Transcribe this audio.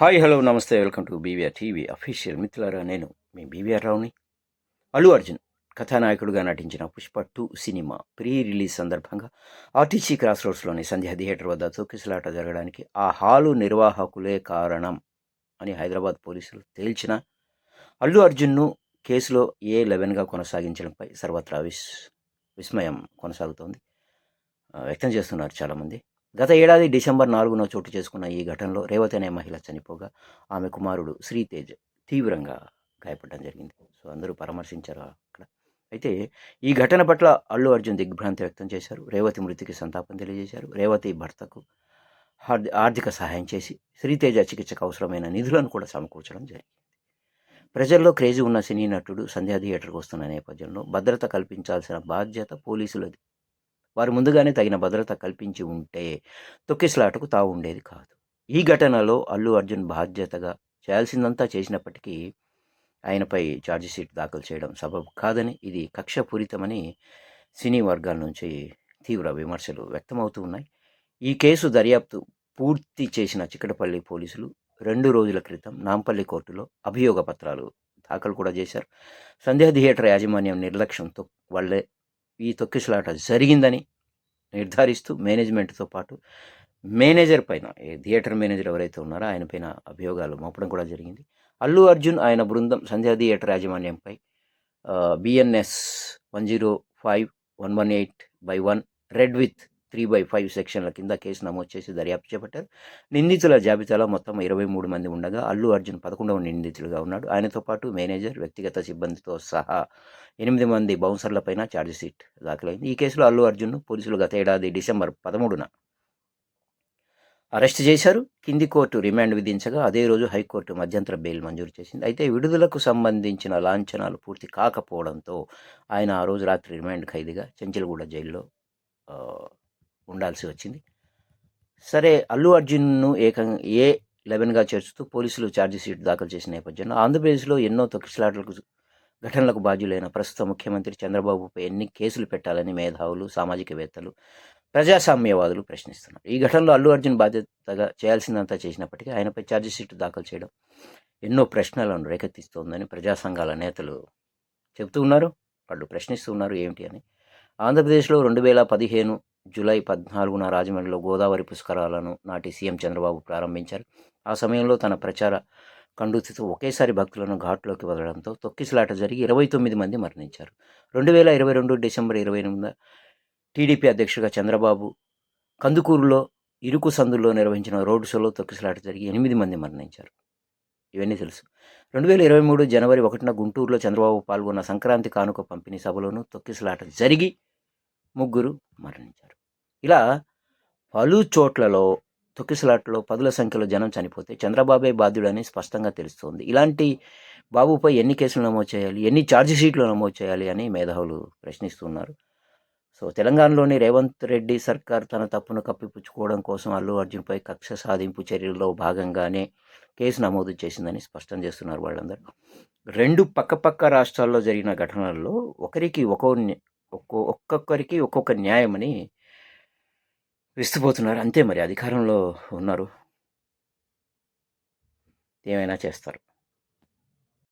Hi hello నమస్తే welcome to BVR TV official మిత్రులారా. నేను మీ బీవీఆర్ రావుని. అల్లు అర్జున్ కథానాయకుడిగా నటించిన పుష్ప 2 సినిమా ప్రీ రిలీజ్ సందర్భంగా ఆర్టీసీ క్రాస్ రోడ్స్లోని సంధ్య థియేటర్ వద్ద తొక్కిసలాట జరగడానికి ఆ హాలు నిర్వాహకులే కారణం అని హైదరాబాద్ పోలీసులు తేల్చిన అల్లు అర్జున్ను కేసులో A11గా కొనసాగించడంపై సర్వత్రా విస్మయం కొనసాగుతోంది, వ్యక్తం చేస్తున్నారు చాలామంది. గత ఏడాది డిసెంబర్ 4న చోటు చేసుకున్న ఈ ఘటనలో రేవతి అనే మహిళ చనిపోగా ఆమె కుమారుడు శ్రీతేజ్ తీవ్రంగా గాయపడడం జరిగింది. సో అందరూ పరామర్శించారు అక్కడ. అయితే ఈ ఘటన పట్ల అల్లు అర్జున్ దిగ్భ్రాంతి వ్యక్తం చేశారు. రేవతి మృతికి సంతాపం తెలియజేశారు. రేవతి భర్తకు ఆర్థిక సహాయం చేసి శ్రీతేజ చికిత్సకు అవసరమైన నిధులను కూడా సమకూర్చడం జరిగింది. ప్రజల్లో క్రేజీ ఉన్న సినీ నటుడు సంధ్యా థియేటర్కి వస్తున్న నేపథ్యంలో భద్రత కల్పించాల్సిన బాధ్యత పోలీసులది. వారు ముందుగానే తగిన భద్రత కల్పించి ఉంటే తొక్కిసలాటకు తావు ఉండేది కాదు. ఈ ఘటనలో అల్లు అర్జున్ బాధ్యతగా చేయాల్సిందంతా చేసినప్పటికీ ఆయనపై ఛార్జిషీట్ దాఖలు చేయడం సబబు కాదని, ఇది కక్షపూరితమని సినీ వర్గాల నుంచి తీవ్ర విమర్శలు వ్యక్తమవుతూ ఉన్నాయి. ఈ కేసు దర్యాప్తు పూర్తి చేసిన చిక్కడపల్లి పోలీసులు 2 రోజుల క్రితం నాంపల్లి కోర్టులో అభియోగ పత్రాలు దాఖలు కూడా చేశారు. సంధ్యా థియేటర్ యాజమాన్యం నిర్లక్ష్యంతో వల్లే ఈ తొక్కిసలాట జరిగిందని నిర్ధారిస్తూ మేనేజ్మెంట్తో పాటు మేనేజర్ పైన, థియేటర్ మేనేజర్ ఎవరైతే ఉన్నారో ఆయన పైన అభియోగాలు మోపడం కూడా జరిగింది. అల్లు అర్జున్ ఆయన బృందం సంధ్యా థియేటర్ యాజమాన్యంపై BNS 105/118/1 రెడ్ విత్ 3/5 సెక్షన్ల కింద కేసు నమోదు చేసి దర్యాప్తు చేపట్టారు. నిందితుల జాబితాలో మొత్తం 23 మంది ఉండగా అల్లు అర్జున్ 11వ నిందితుడిగా ఉన్నాడు. ఆయనతో పాటు మేనేజర్, వ్యక్తిగత సిబ్బందితో సహా 8 మంది బౌన్సర్లపైన ఛార్జిషీట్ దాఖలైంది. ఈ కేసులో అల్లు అర్జున్ను పోలీసులు గత ఏడాది డిసెంబర్ 13న అరెస్ట్ చేశారు. కింది కోర్టు రిమాండ్ విధించగా అదే రోజు హైకోర్టు మధ్యంతర బెయిల్ మంజూరు చేసింది. అయితే విడుదలకు సంబంధించిన లాంఛనాలు పూర్తి కాకపోవడంతో ఆయన ఆ రోజు రాత్రి రిమాండ్ ఖైదీగా చెంచల్గూడ జైల్లో ఉండాల్సి వచ్చింది. సరే, అల్లు అర్జున్ను ఏకంగా A11గా చేర్చుతూ పోలీసులు ఛార్జిషీట్ దాఖలు చేసిన నేపథ్యంలో ఆంధ్రప్రదేశ్లో ఎన్నో తొక్కిసలాటలకు ఘటనలకు బాధ్యులైన ప్రస్తుత ముఖ్యమంత్రి చంద్రబాబుపై ఎన్ని కేసులు పెట్టాలని మేధావులు, సామాజికవేత్తలు, ప్రజాస్వామ్యవాదులు ప్రశ్నిస్తున్నారు. ఈ ఘటనలో అల్లు అర్జున్ బాధ్యతగా చేయాల్సిందంతా చేసినప్పటికీ ఆయనపై ఛార్జిషీట్ దాఖలు చేయడం ఎన్నో ప్రశ్నలను రేకెత్తిస్తోందని ప్రజా సంఘాల నేతలు చెబుతూ ఉన్నారు. వాళ్ళు ప్రశ్నిస్తూ ఉన్నారు ఏమిటి అని. ఆంధ్రప్రదేశ్లో 2015 జూలై 14న రాజమండ్రిలో గోదావరి పుష్కరాలను నాటి సీఎం చంద్రబాబు ప్రారంభించారు. ఆ సమయంలో తన ప్రచార కండూతితో ఒకేసారి భక్తులను ఘాట్లోకి వదలడంతో తొక్కిసలాట జరిగి 29 మంది మరణించారు. 2022 డిసెంబర్ 28న టీడీపీ అధ్యక్షుడిగా చంద్రబాబు కందుకూరులో ఇరుకు సందుల్లో నిర్వహించిన రోడ్ షోలో తొక్కిసలాట జరిగి 8 మంది మరణించారు. ఇవన్నీ తెలుసు. 2023 జనవరి 1న గుంటూరులో చంద్రబాబు పాల్గొన్న సంక్రాంతి కానుక పంపిణీ సభలోనూ తొక్కిసలాట జరిగి 3 మరణించారు. ఇలా పలు చోట్లలో తొక్కిసలాటలో పదుల సంఖ్యలో జనం చనిపోతే చంద్రబాబే బాధ్యుడని స్పష్టంగా తెలుస్తోంది. ఇలాంటి బాబుపై ఎన్ని కేసులు నమోదు చేయాలి, ఎన్ని ఛార్జిషీట్లు నమోదు చేయాలి అని మేధావులు ప్రశ్నిస్తున్నారు. సో తెలంగాణలోని రేవంత్ రెడ్డి సర్కార్ తన తప్పును కప్పిపుచ్చుకోవడం కోసం అల్లు అర్జున్పై కక్ష సాధింపు చర్యల్లో భాగంగానే కేసు నమోదు చేసిందని స్పష్టం చేస్తున్నారు వాళ్ళందరూ. 2 పక్కపక్క రాష్ట్రాల్లో జరిగిన ఘటనల్లో ఒక్కొక్కరికి ఒక్కొక్క న్యాయమని విస్తుపోతున్నారు. అంతే, మరి అధికారంలో ఉన్నారు, ఏమైనా చేస్తారు.